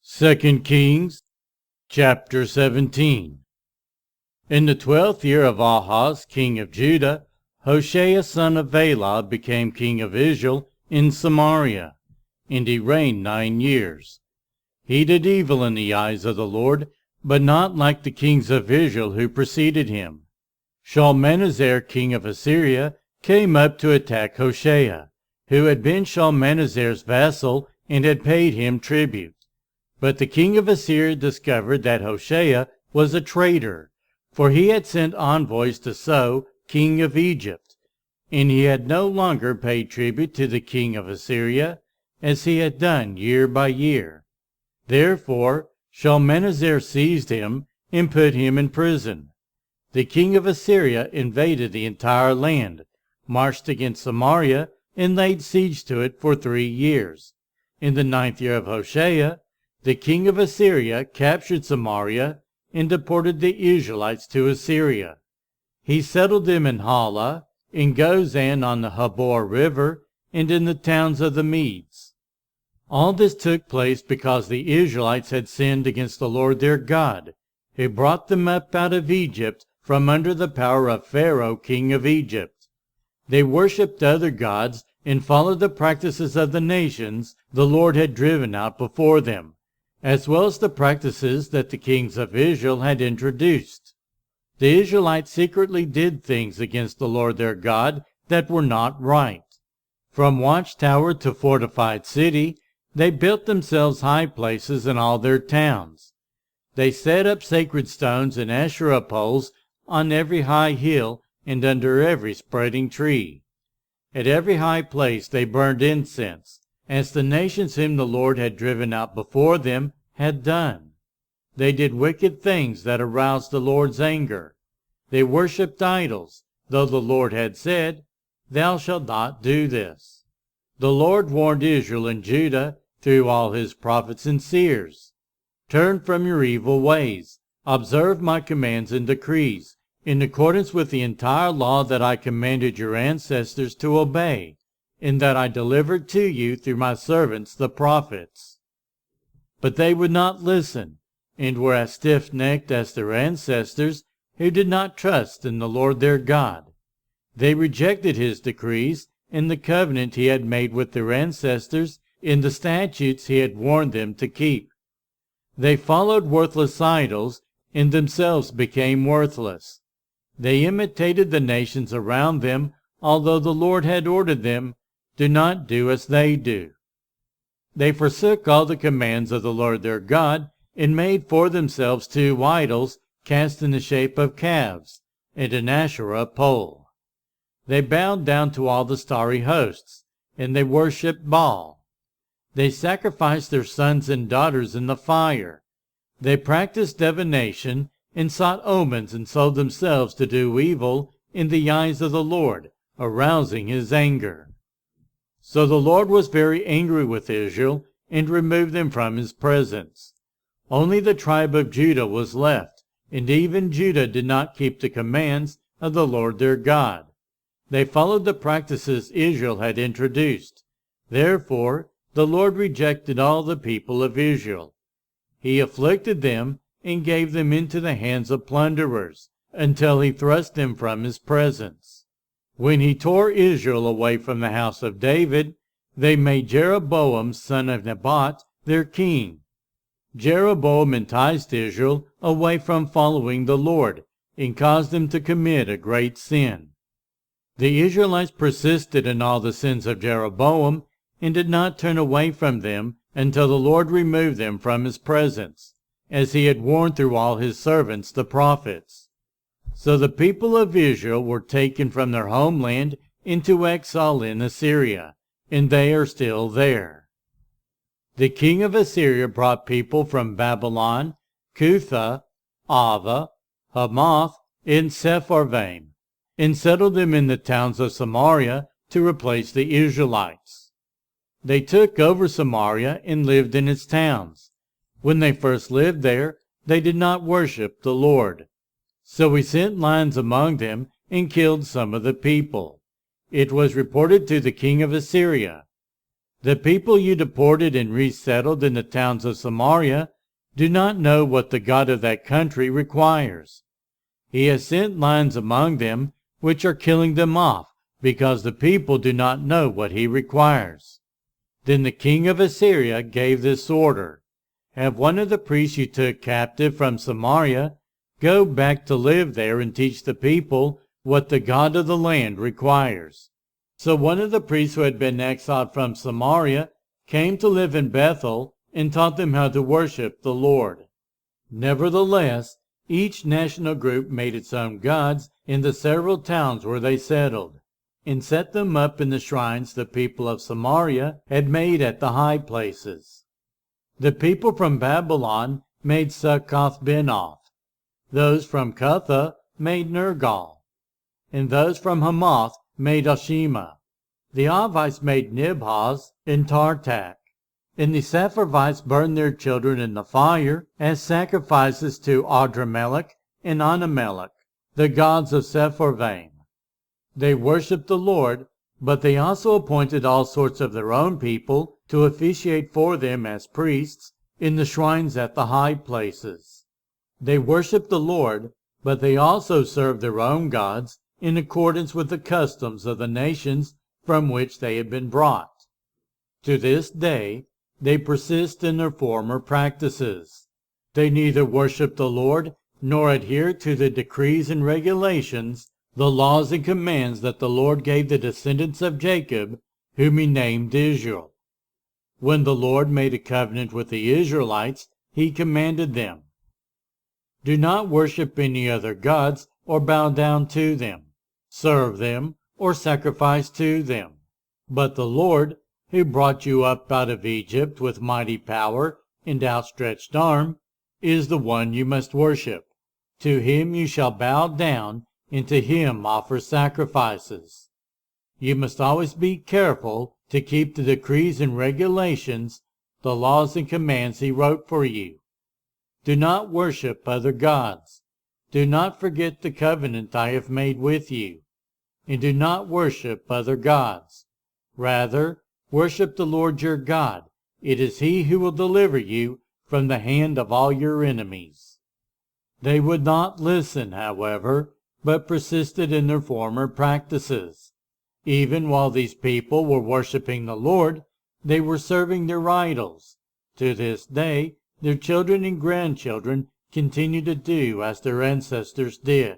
2 Kings chapter 17. In the 12th year of Ahaz, king of Judah, Hoshea son of Elah became king of Israel in Samaria, and he reigned 9 years. He did evil in the eyes of the Lord, but not like the kings of Israel who preceded him. Shalmaneser king of Assyria came up to attack Hoshea, who had been Shalmaneser's vassal and had paid him tribute. But the king of Assyria discovered that Hoshea was a traitor, for he had sent envoys to So, king of Egypt, and he had no longer paid tribute to the king of Assyria, as he had done year by year. Therefore Shalmaneser seized him and put him in prison. The king of Assyria invaded the entire land, marched against Samaria, and laid siege to it for 3 years. In the 9th year of Hoshea, the king of Assyria captured Samaria and deported the Israelites to Assyria. He settled them in Hala, in Gozan on the Habor River, and in the towns of the Medes. All this took place because the Israelites had sinned against the Lord their God, who brought them up out of Egypt from under the power of Pharaoh, king of Egypt. They worshipped other gods and followed the practices of the nations the Lord had driven out before them, as well as the practices that the kings of Israel had introduced. The Israelites secretly did things against the Lord their God that were not right. From watchtower to fortified city, they built themselves high places in all their towns. They set up sacred stones and Asherah poles on every high hill and under every spreading tree. At every high place they burned incense, as the nations whom the Lord had driven out before them had done. They did wicked things that aroused the Lord's anger. They worshipped idols, though the Lord had said, "Thou shalt not do this." The Lord warned Israel and Judah through all his prophets and seers. Turn from your evil ways, observe my commands and decrees, in accordance with the entire law that I commanded your ancestors to obey, and that I delivered to you through my servants the prophets. But they would not listen, and were as stiff-necked as their ancestors, who did not trust in the Lord their God. They rejected his decrees and the covenant he had made with their ancestors in the statutes he had warned them to keep. They followed worthless idols and themselves became worthless. They imitated the nations around them, although the Lord had ordered them, "Do not do as they do." They forsook all the commands of the Lord their God, and made for themselves 2 idols cast in the shape of calves, and an Asherah pole. They bowed down to all the starry hosts, and they worshipped Baal. They sacrificed their sons and daughters in the fire. They practiced divination, and sought omens, and sold themselves to do evil in the eyes of the Lord, arousing his anger. So the Lord was very angry with Israel, and removed them from his presence. Only the tribe of Judah was left, and even Judah did not keep the commands of the Lord their God. They followed the practices Israel had introduced. Therefore the Lord rejected all the people of Israel. He afflicted them and gave them into the hands of plunderers, until he thrust them from his presence. When he tore Israel away from the house of David, they made Jeroboam son of Nebat their king. Jeroboam enticed Israel away from following the Lord, and caused them to commit a great sin. The Israelites persisted in all the sins of Jeroboam, and did not turn away from them until the Lord removed them from his presence, as he had warned through all his servants the prophets. So the people of Israel were taken from their homeland into exile in Assyria, and they are still there. The king of Assyria brought people from Babylon, Cutha, Ava, Hamath, and Sepharvaim, and settled them in the towns of Samaria to replace the Israelites. They took over Samaria and lived in its towns. When they first lived there, they did not worship the Lord. So he sent lions among them and killed some of the people. It was reported to the king of Assyria. The people you deported and resettled in the towns of Samaria do not know what the God of that country requires. He has sent lions among them, which are killing them off, because the people do not know what he requires. Then the king of Assyria gave this order: have one of the priests you took captive from Samaria go back to live there and teach the people what the God of the land requires. So one of the priests who had been exiled from Samaria came to live in Bethel and taught them how to worship the Lord. Nevertheless, each national group made its own gods in the several towns where they settled, and set them up in the shrines the people of Samaria had made at the high places. The people from Babylon made Succoth-Benoth. Those from Cutha made Nergal, and those from Hamath made Ashima. The Avites made Nibhaz and Tartak, and the Sepharvites burned their children in the fire as sacrifices to Adramelech and Anamelech, the gods of Sepharvaim. They worshipped the Lord, but they also appointed all sorts of their own people to officiate for them as priests in the shrines at the high places. They worshipped the Lord, but they also served their own gods in accordance with the customs of the nations from which they had been brought. To this day, they persist in their former practices. They neither worship the Lord nor adhere to the decrees and regulations, the laws and commands that the Lord gave the descendants of Jacob, whom he named Israel. When the Lord made a covenant with the Israelites, he commanded them, do not worship any other gods or bow down to them, serve them, or sacrifice to them. But the Lord, who brought you up out of Egypt with mighty power and outstretched arm, is the one you must worship. To him you shall bow down, and to him offer sacrifices. You must always be careful to keep the decrees and regulations, the laws and commands he wrote for you. Do not worship other gods. Do not forget the covenant I have made with you. And do not worship other gods. Rather, worship the Lord your God. It is he who will deliver you from the hand of all your enemies. They would not listen, however, but persisted in their former practices. Even while these people were worshiping the Lord, they were serving their idols. To this day, their children and grandchildren continue to do as their ancestors did.